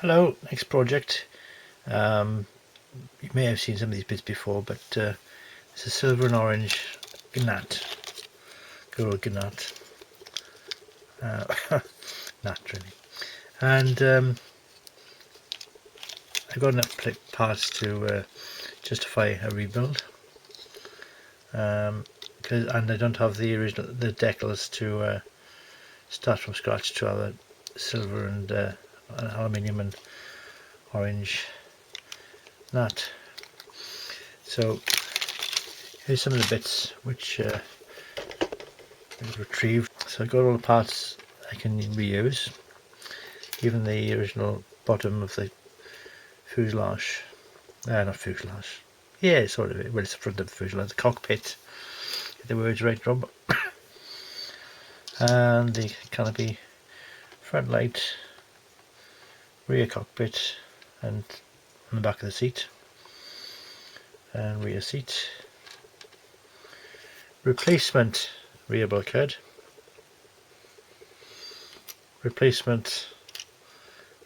Hello, next project. You may have seen some of these bits before, but it's a silver and orange Gnat. Good old Gnat. Gnat, really. And I got enough parts to justify a rebuild. And I don't have the decals to start from scratch to have a silver and aluminium and orange Gnat. So here's some of the bits which I've retrieved. So I got all the parts I can reuse, even the original bottom of the fuselage. Not fuselage. Yeah, sort of. Well, it's the front of the fuselage, the cockpit. Get the words right, Rob. And the canopy, front light, rear cockpit, and on the back of the seat, and rear seat. Replacement rear bulkhead. Replacement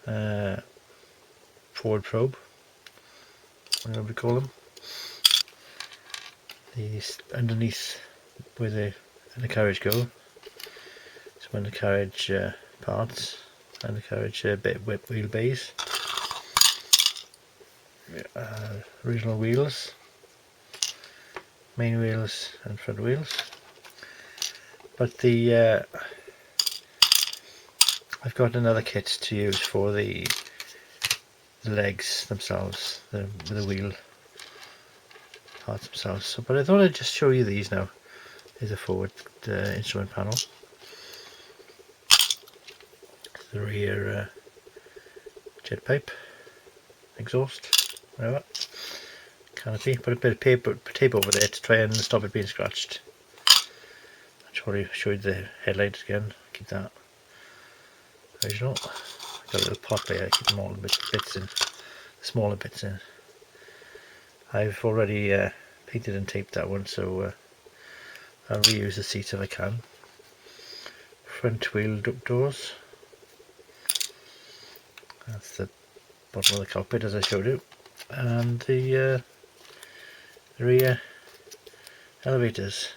forward probe, whatever we call them. These underneath where the carriage go. So when the carriage parts and the carriage wheelbase. Original wheels, main wheels and front wheels. But the I've got another kit to use for the legs themselves, the wheel parts themselves. So, but I thought I'd just show you these now. There's a forward instrument panel, the rear jet pipe, exhaust, whatever, canopy. Put a bit of tape over there to try and stop it being scratched. I'll probably show you the headlights again. Keep that original. I've got a little pot there. I keep them all the bits in, the smaller bits in. I've already painted and taped that one, so I'll reuse the seats if I can. Front wheel duct doors. That's the bottom of the cockpit as I showed you, and the rear elevators,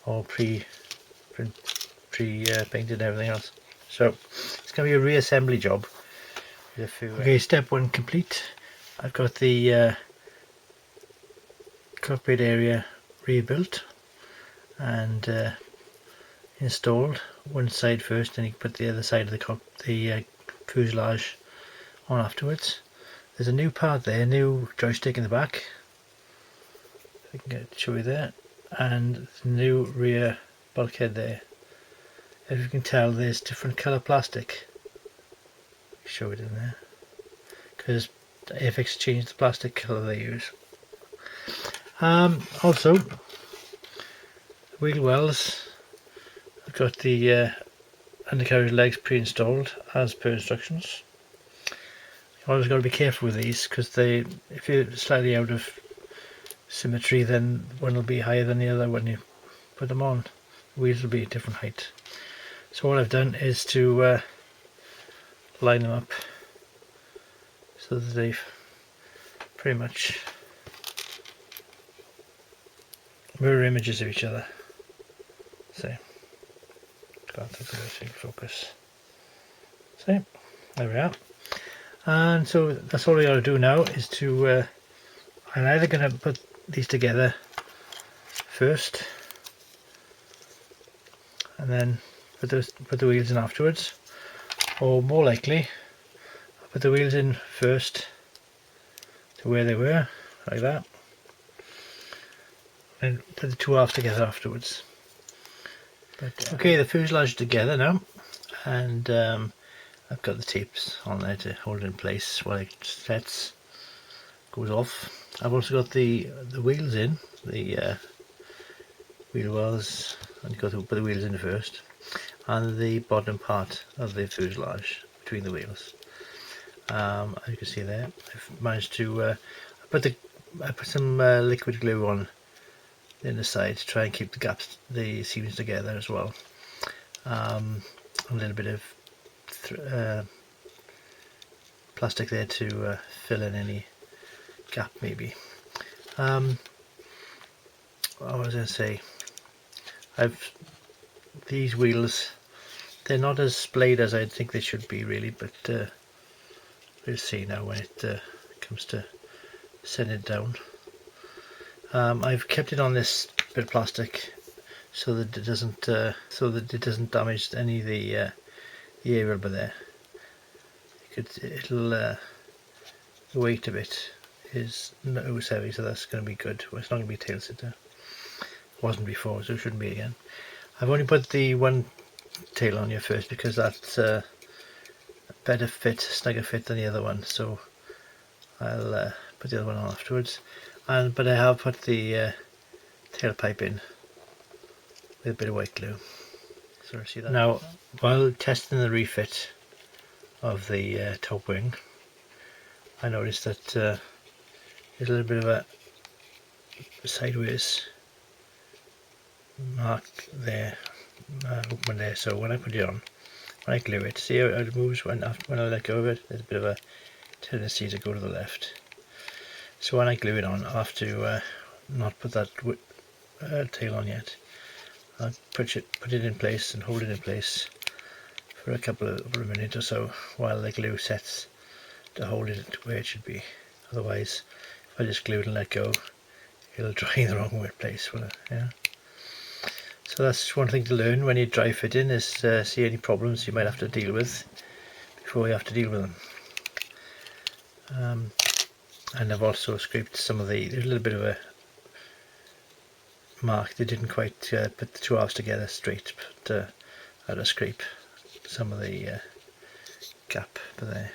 all pre-painted and everything else. So it's going to be a reassembly job. Okay, step one complete. I've got the cockpit area rebuilt and installed. One side first, then you put the other side of the fuselage on afterwards. There's a new part there, new joystick in the back. I can show you there, and the new rear bulkhead there. As you can tell, there's different colour plastic. Show it in there, because Airfix changed the plastic colour they use. Also, wheel wells. I've got the undercarriage legs pre-installed as per instructions. You always got to be careful with these, because if you're slightly out of symmetry, then one will be higher than the other when you put them on. The wheels will be a different height. So what I've done is to line them up so that they've pretty much mirror images of each other. So, can't think of a focus. So, there we are. And so that's all I got to do now is to I'm either going to put these together first and then put the wheels in afterwards, or more likely I'll put the wheels in first to where they were, like that, and put the two halves together afterwards. But okay, the fuselage is together now, and I've got the tapes on there to hold it in place while it sets, goes off. I've also got the wheels in, the wheel wells, and you've got to put the wheels in first, and the bottom part of the fuselage between the wheels. As you can see there, I've managed to put some liquid glue on in the side to try and keep the seams together as well. A little bit of plastic there to fill in any gap maybe. What was I going to say? These wheels, they're not as splayed as I think they should be really, but we'll see now when it comes to setting it down. I've kept it on this bit of plastic so that it doesn't damage any of the air rubber there. The weight of it is not so heavy, so that's going to be good. Well, it's not going to be a tail sitter. It wasn't before, so it shouldn't be again. I've only put the one tail on here first because that's a better fit, snugger fit than the other one. So I'll put the other one on afterwards. But I have put the tailpipe in with a bit of white glue. So see that. Now, while testing the refit of the top wing, I noticed that there's a little bit of a sideways mark there, open there. So when I put it on, when I glue it, see how it moves when I let go of it. There's a bit of a tendency to go to the left. So when I glue it on, I have to not put that tail on yet. I'll put it in place and hold it in place for a couple of minutes or so while the glue sets to hold it where it should be. Otherwise, if I just glue it and let go, it'll dry in the wrong place. Yeah. So that's one thing to learn when you dry fitting, is see any problems you might have to deal with before you have to deal with them. And I've also scraped some of there's a little bit of a mark. They didn't quite put the two halves together straight, but I had to scrape some of the gap there.